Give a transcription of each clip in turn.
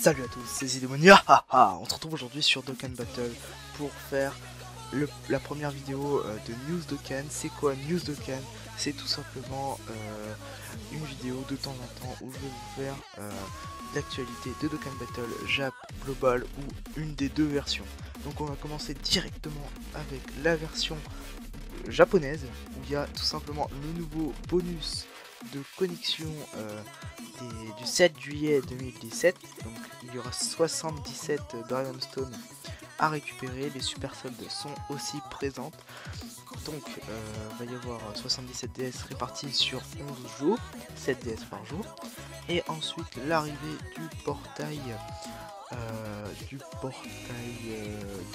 Salut à tous, c'est Zidemonia. On se retrouve aujourd'hui sur Dokkan Battle pour faire la première vidéo de News Dokkan. C'est quoi News Dokkan? C'est tout simplement une vidéo de temps en temps où je vais vous faire l'actualité de Dokkan Battle Jap, Global ou une des deux versions. Donc on va commencer directement avec la version japonaise où il y a tout simplement le nouveau bonus de connexion du 7 juillet 2017. Donc il y aura 77 Dragonstone à récupérer, les super soldes sont aussi présentes. Donc va y avoir 77 DS répartis sur 11 jours, 7 DS par jour. Et ensuite l'arrivée du portail du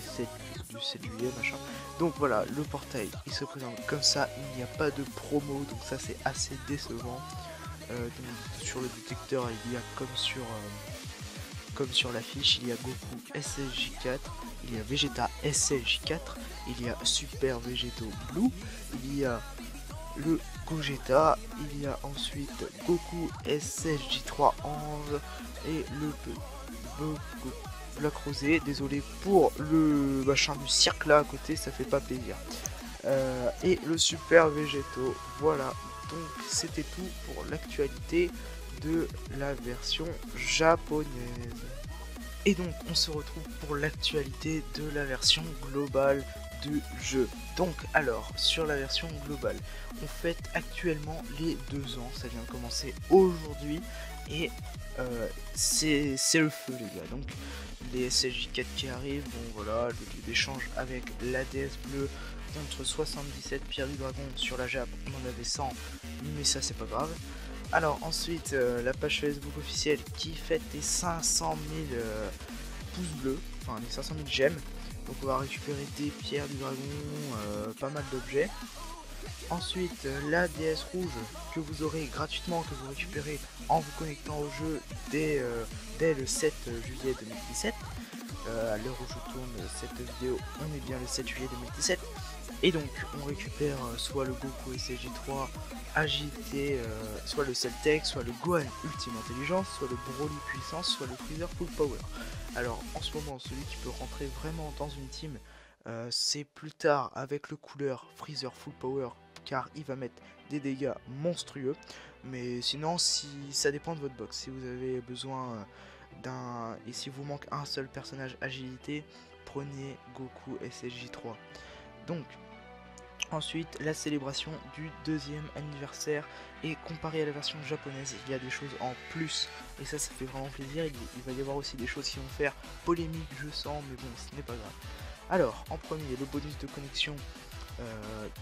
7 juillet machin. Donc voilà, le portail il se présente comme ça, il n'y a pas de promo, donc ça c'est assez décevant. Donc, sur le détecteur il y a comme sur l'affiche, il y a Goku SSJ4, il y a Vegeta SSJ4, il y a Super Vegeto Blue, il y a le Gogeta, il y a ensuite Goku SSJ3 11 et le Black Rosé. Désolé pour le machin du cirque là à côté, ça fait pas plaisir. Et le Super Vegeto, voilà. Donc c'était tout pour l'actualité de la version japonaise. Et donc on se retrouve pour l'actualité de la version globale du jeu. Donc alors sur la version globale, on fête actuellement les 2 ans, ça vient de commencer aujourd'hui et c'est le feu les gars. Donc les SSJ4 qui arrivent, bon voilà, le d'échange avec la DS bleue contre 77 pierres du dragon. Sur la Jap on en avait 100, mais ça c'est pas grave. Alors ensuite la page Facebook officielle qui fête les 500 000 pouces bleus, enfin les 500 000 gemmes. Donc on va récupérer des pierres du dragon, pas mal d'objets. Ensuite la DS rouge que vous aurez gratuitement, que vous récupérez en vous connectant au jeu dès le 7 juillet 2017. À l'heure où je tourne cette vidéo, on est bien le 7 juillet 2017. Et donc on récupère soit le Goku SSJ3 agilité, soit le Celtec, soit le Gohan Ultime Intelligence, soit le Broly Puissance, soit le Freezer Full Power. Alors en ce moment celui qui peut rentrer vraiment dans une team, c'est plus tard avec le couleur Freezer Full Power, car il va mettre des dégâts monstrueux. Mais sinon si ça dépend de votre box, si vous avez besoin et si vous manque un seul personnage agilité, prenez Goku SSJ3. Donc ensuite la célébration du 2e anniversaire, et comparé à la version japonaise il y a des choses en plus et ça fait vraiment plaisir. Il va y avoir aussi des choses qui vont faire polémique je sens, mais bon ce n'est pas grave. Alors en premier le bonus de connexion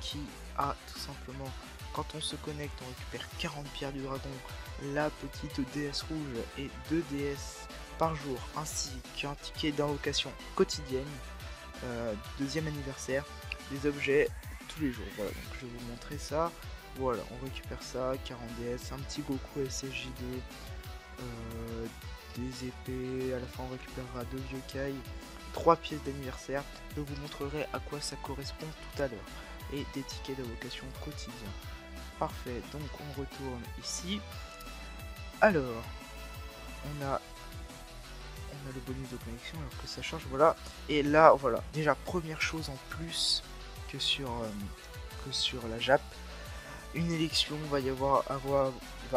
qui a tout simplement, quand on se connecte on récupère 40 pierres du dragon, la petite DS rouge et 2 DS par jour, ainsi qu'un ticket d'invocation quotidienne du 2e anniversaire, des objets tous les jours. Voilà, donc je vais vous montrer ça. Voilà, on récupère ça, 40 DS, un petit Goku SSJ2, des épées, à la fin on récupérera 2 vieux Kai, 3 pièces d'anniversaire, je vous montrerai à quoi ça correspond tout à l'heure, et des tickets d'invocation quotidiens. Parfait, donc on retourne ici. Alors, on a le bonus de connexion alors que ça charge, voilà. Et là, voilà, déjà première chose en plus que sur la Jap, une élection va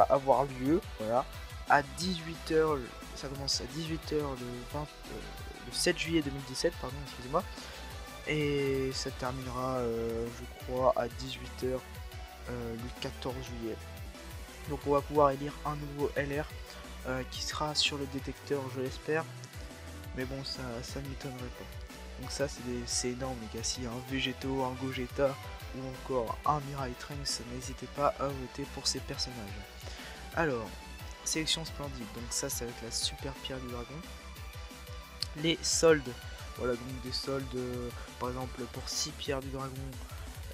avoir lieu, voilà, à 18 h. Ça commence à 18 h le 7 juillet 2017, pardon, excusez-moi, et ça terminera, je crois, à 18 h le 14 juillet. Donc on va pouvoir élire un nouveau LR qui sera sur le détecteur, je l'espère, mais bon ça ne m'étonnerait pas. Donc ça c'est énorme les gars, s'il y a un Vegeto, un Gogeta ou encore un Mirai Trunks, n'hésitez pas à voter pour ces personnages. Alors, sélection splendide, donc ça c'est avec la super pierre du dragon. Les soldes, voilà, donc des soldes, par exemple pour 6 pierres du dragon,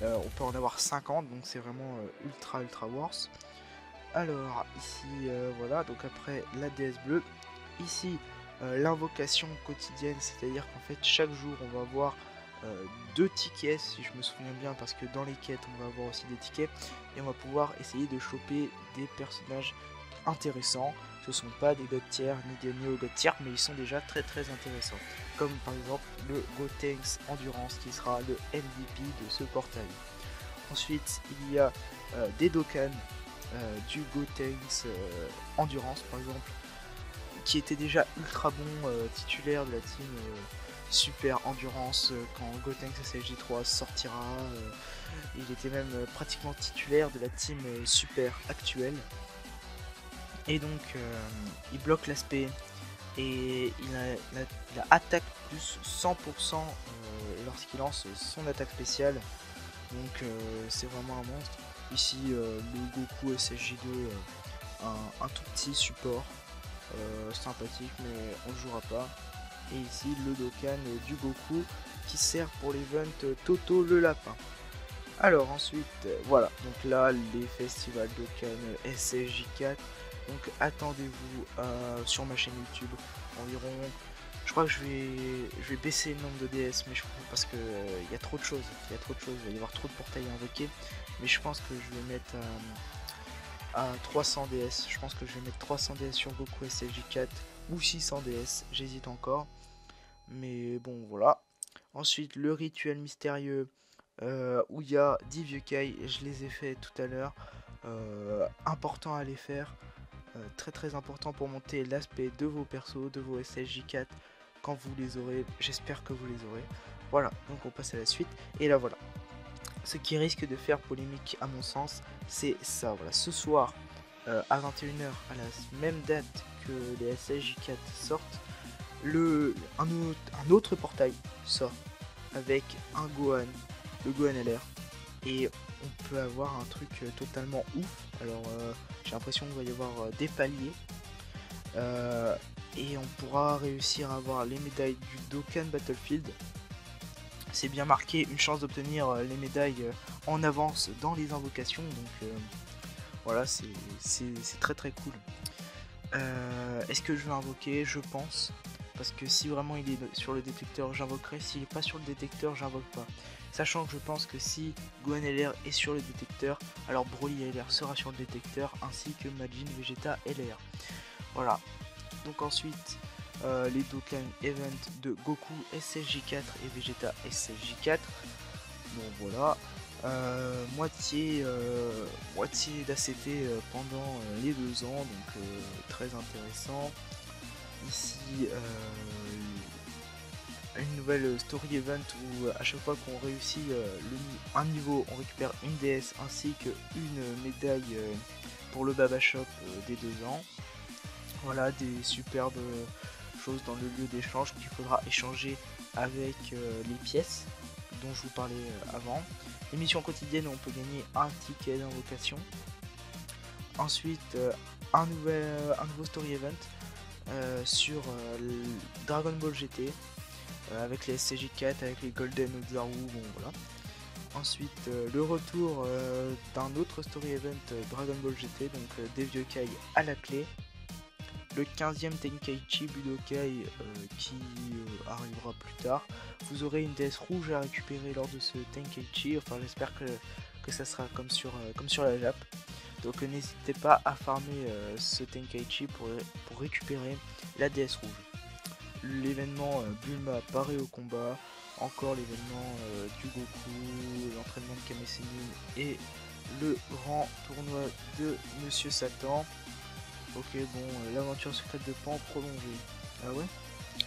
on peut en avoir 50, donc c'est vraiment ultra worse. Alors ici voilà, donc après la DS bleue, ici l'invocation quotidienne, c'est-à-dire qu'en fait chaque jour on va avoir 2 tickets si je me souviens bien, parce que dans les quêtes on va avoir aussi des tickets et on va pouvoir essayer de choper des personnages intéressants. Ce sont pas des god tier ni des néo god tier, mais ils sont déjà très intéressants. Comme par exemple le Gotenks Endurance qui sera le MVP de ce portail. Ensuite il y a des Dokkan du Gotenks Endurance par exemple, qui était déjà ultra bon titulaire de la team Super Endurance quand Gotenks SSJ3 sortira. Il était même pratiquement titulaire de la team Super actuelle. Et donc il bloque l'aspect et il a attaque plus 100% lorsqu'il lance son attaque spéciale. Donc c'est vraiment un monstre. Ici le Goku SSJ2, un tout petit support sympathique, mais on ne jouera pas. Et ici le Dokkan du Goku qui sert pour l'event Toto le lapin. Alors ensuite voilà, donc là les festivals Dokkan SSJ4. Donc attendez-vous sur ma chaîne YouTube environ, je crois que je vais baisser le nombre de DS, mais je crois parce que il y a trop de choses, il va y avoir trop de portails à invoquer, mais je pense que je vais mettre à 300 DS, je pense que je vais mettre 300 DS sur Goku SSJ4 ou 600 DS, j'hésite encore, mais bon voilà. Ensuite le rituel mystérieux où il y a 10 vieux Kai, je les ai fait tout à l'heure, important à les faire. Très important pour monter l'aspect de vos persos, de vos SSJ4 quand vous les aurez, j'espère que vous les aurez. Voilà, donc on passe à la suite, et là voilà. Ce qui risque de faire polémique à mon sens, c'est ça, voilà, ce soir à 21h, à la même date que les SSJ4 sortent, un autre portail sort avec un Gohan, le Gohan LR, et on peut avoir un truc totalement ouf. Alors j'ai l'impression qu'il va y avoir des paliers et on pourra réussir à avoir les médailles du Dokkan Battlefield. C'est bien marqué, une chance d'obtenir les médailles en avance dans les invocations, donc voilà, c'est très cool. Est-ce que je vais invoquer? Je pense, parce que si vraiment il est sur le détecteur, j'invoquerai. S'il n'est pas sur le détecteur, j'invoque pas. Sachant que je pense que si Gohan LR est sur le détecteur, alors Broly LR sera sur le détecteur, ainsi que Majin Vegeta LR. Voilà. Donc ensuite, les Dokkan Event de Goku SSJ4 et Vegeta SSJ4. Bon voilà. Moitié d'ACT pendant les 2 ans, donc très intéressant. Ici une nouvelle story event où à chaque fois qu'on réussit un niveau, on récupère une DS ainsi qu'une médaille pour le Baba Shop des 2 ans. Voilà, des superbes choses dans le lieu d'échange qu'il faudra échanger avec les pièces dont je vous parlais avant. Les missions quotidiennes, on peut gagner un ticket d'invocation. Ensuite un nouveau story event sur Dragon Ball GT avec les SCJ4, avec les Golden Ozaru, bon voilà. Ensuite le retour d'un autre story event Dragon Ball GT, donc des vieux Kai à la clé. Le 15e Tenkaichi Budokai qui arrivera plus tard. Vous aurez une DS rouge à récupérer lors de ce Tenkaichi, enfin j'espère que ça sera comme sur la Jap. Donc n'hésitez pas à farmer ce Tenkaichi pour récupérer la DS rouge. L'événement Bulma apparaît au combat, encore l'événement du Goku, l'entraînement de Kame Sennin et le grand tournoi de Monsieur Satan. Ok, bon, l'aventure secrète de Pan prolongée. Ah ouais?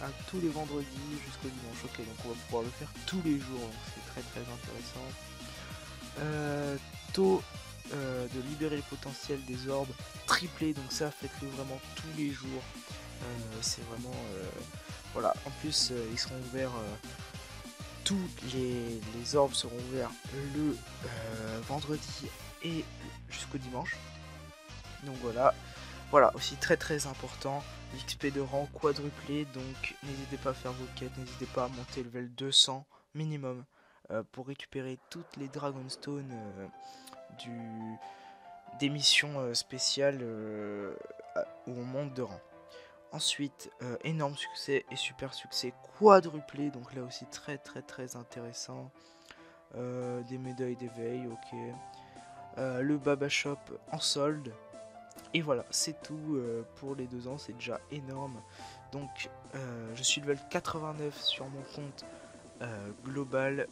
Ah, tous les vendredis jusqu'au dimanche. Ok, donc on va pouvoir le faire tous les jours, donc c'est très intéressant. Taux de libérer le potentiel des orbes triplé, donc ça faites-le vraiment tous les jours. C'est vraiment voilà, en plus ils seront ouverts, tous les orbes seront ouverts le vendredi et jusqu'au dimanche. Donc voilà, aussi très important, l'XP de rang quadruplé, donc n'hésitez pas à faire vos quêtes, n'hésitez pas à monter level 200 minimum pour récupérer toutes les Dragonstone des missions spéciales où on monte de rang. Ensuite, énorme succès et super succès quadruplé, donc là aussi très intéressant. Des médailles d'éveil, ok. Le Baba Shop en solde. Et voilà, c'est tout pour les 2 ans, c'est déjà énorme. Donc je suis level 89 sur mon compte global.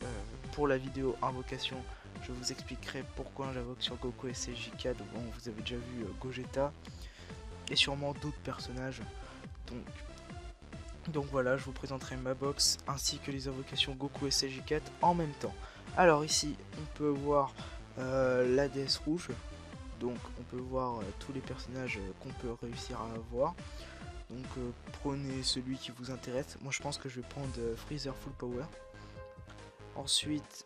Pour la vidéo invocation, je vous expliquerai pourquoi j'invoque sur Goku SCJ4. Bon, vous avez déjà vu Gogeta et sûrement d'autres personnages. Donc voilà, je vous présenterai ma box ainsi que les invocations Goku SCJ4 en même temps. Alors ici, on peut voir la déesse rouge. Donc on peut voir tous les personnages qu'on peut réussir à avoir. Donc prenez celui qui vous intéresse. Moi je pense que je vais prendre Freezer Full Power. Ensuite,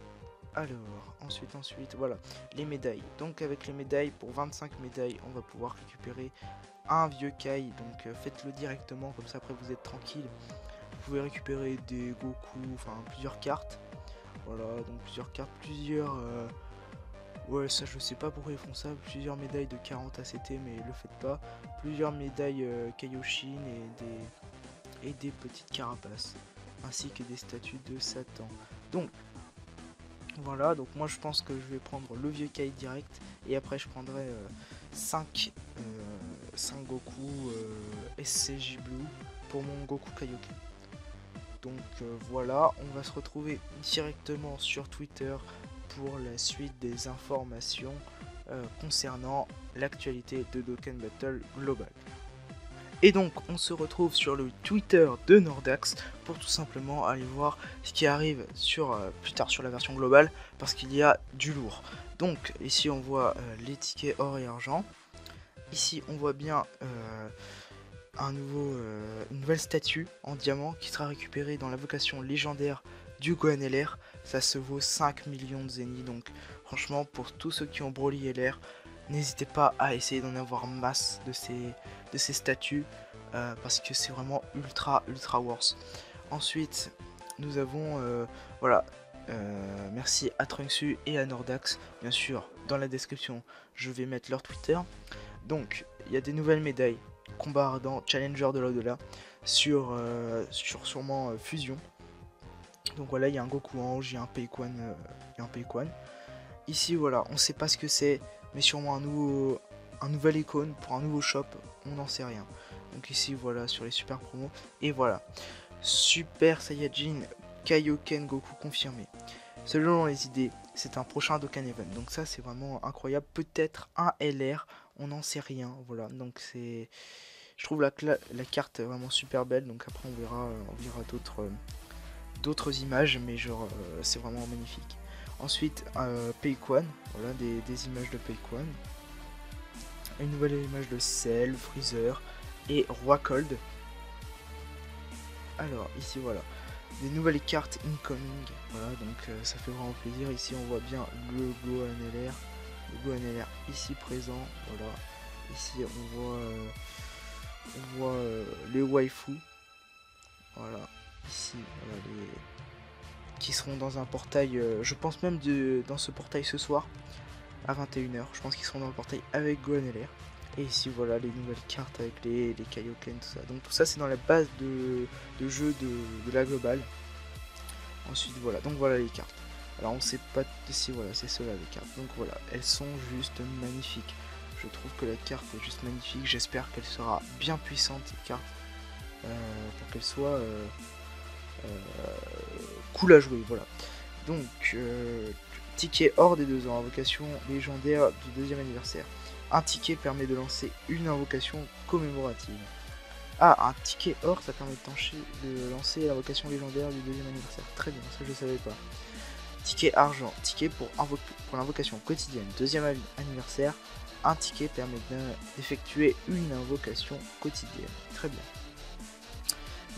voilà, les médailles. Donc avec les médailles, pour 25 médailles, on va pouvoir récupérer un vieux Kai. Donc faites-le directement, comme ça après vous êtes tranquille. Vous pouvez récupérer des Goku, enfin plusieurs cartes. Voilà, donc plusieurs cartes, ouais, ça je sais pas pourquoi ils font ça. Plusieurs médailles de 40 ACT, mais le faites pas. Plusieurs médailles Kaioshin et des petites carapaces. Ainsi que des statues de Satan. Donc, voilà, donc moi je pense que je vais prendre le vieux Kai direct. Et après je prendrai 5 Goku SCJ Blue pour mon Goku Kaioken. Donc voilà, on va se retrouver directement sur Twitter pour la suite des informations concernant l'actualité de Dokkan Battle Global. Et donc on se retrouve sur le Twitter de Nordax pour tout simplement aller voir ce qui arrive plus tard sur la version globale, parce qu'il y a du lourd. Donc ici on voit les tickets or et argent. Ici on voit bien une nouvelle statue en diamant qui sera récupérée dans l'invocation légendaire du Gohan LR. Ça se vaut 5 millions de zénith, donc franchement pour tous ceux qui ont Broly LR, n'hésitez pas à essayer d'en avoir masse de ces statues parce que c'est vraiment ultra worth. Ensuite nous avons voilà, merci à Trunksu et à Nordax. Bien sûr dans la description je vais mettre leur Twitter. Donc il y a des nouvelles médailles, combat ardent, challenger de l'au-delà, sur sûrement fusion. Donc voilà, il y a un Goku Ange, il y a un Peikwan. Ici voilà, on sait pas ce que c'est, mais sûrement un nouvel icône pour un nouveau shop, on n'en sait rien. Donc ici voilà, sur les super promos, et voilà, Super Saiyajin Kaioken Goku confirmé. Selon les idées, c'est un prochain Dokkan Event, donc ça c'est vraiment incroyable. Peut-être un LR, on n'en sait rien. Voilà, donc c'est, je trouve la carte vraiment super belle. Donc après on verra d'autres images, mais genre c'est vraiment magnifique. Ensuite Peikwan, voilà des images de Peikwan, une nouvelle image de Cell, Freezer et Roi Cold. Alors ici voilà, des nouvelles cartes incoming, voilà, donc ça fait vraiment plaisir. Ici on voit bien le Gohan LR ici présent, voilà. Ici on voit les waifus, voilà. Ici voilà, qui seront dans un portail, je pense même dans ce portail ce soir à 21 h, je pense qu'ils seront dans le portail avec Gohan LR. Et ici voilà les nouvelles cartes avec les Kaioken, tout ça. Donc tout ça c'est dans la base de jeu de la globale. Ensuite voilà, donc voilà les cartes. Alors on sait pas si voilà c'est cela les cartes. Donc voilà, elles sont juste magnifiques. Je trouve que la carte est juste magnifique. J'espère qu'elle sera bien puissante cette carte pour qu'elle soit cool à jouer. Voilà. Donc ticket hors des 2 ans, invocation légendaire du 2e anniversaire. Un ticket permet de lancer une invocation commémorative. Ah, un ticket or, ça permet de lancer l'invocation légendaire du 2e anniversaire. Très bien, ça je savais pas. Ticket argent, ticket pour l'invocation quotidienne 2e anniversaire. Un ticket permet d'effectuer une invocation quotidienne. Très bien.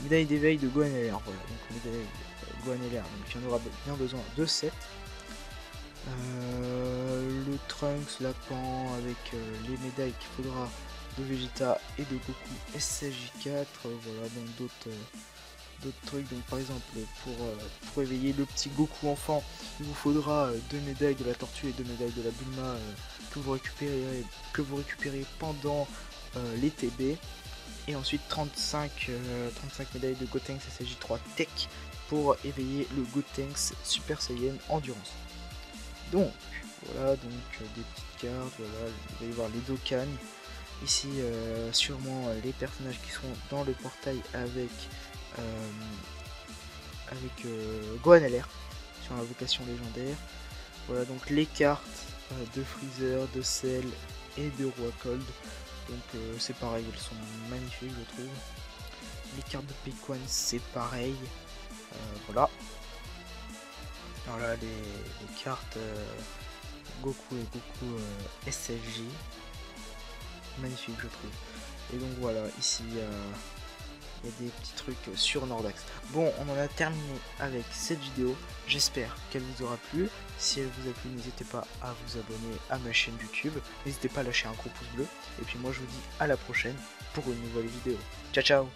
Médaille d'éveil de Gohan LR. Voilà, donc médaille de Gohan LR. Donc il y en aura bien besoin de 7. Le Trunks, Lapin avec les médailles qu'il faudra de Vegeta et de Goku SCJ4, voilà, donc d'autres trucs. Donc par exemple pour éveiller le petit Goku enfant, il vous faudra 2 médailles de la tortue et 2 médailles de la Bulma que vous récupérez pendant les TB, et ensuite 35 médailles de Gotenks SCJ3 Tech pour éveiller le Gotenks Super Saiyan Endurance. Donc voilà, donc des petites cartes, voilà, il va y avoir les Dokkan, Ici, sûrement les personnages qui sont dans le portail avec Gohan LR sur l'invocation légendaire. Voilà donc les cartes de Freezer, de Cell et de Roi Cold. Donc c'est pareil, elles sont magnifiques je trouve. Les cartes de Pequan c'est pareil. Voilà. Voilà les cartes Goku et Goku SFJ. Magnifique je trouve. Et donc voilà, ici il y a des petits trucs sur Nordax. Bon, on en a terminé avec cette vidéo. J'espère qu'elle vous aura plu. Si elle vous a plu, n'hésitez pas à vous abonner à ma chaîne YouTube. N'hésitez pas à lâcher un gros pouce bleu. Et puis moi je vous dis à la prochaine pour une nouvelle vidéo. Ciao ciao.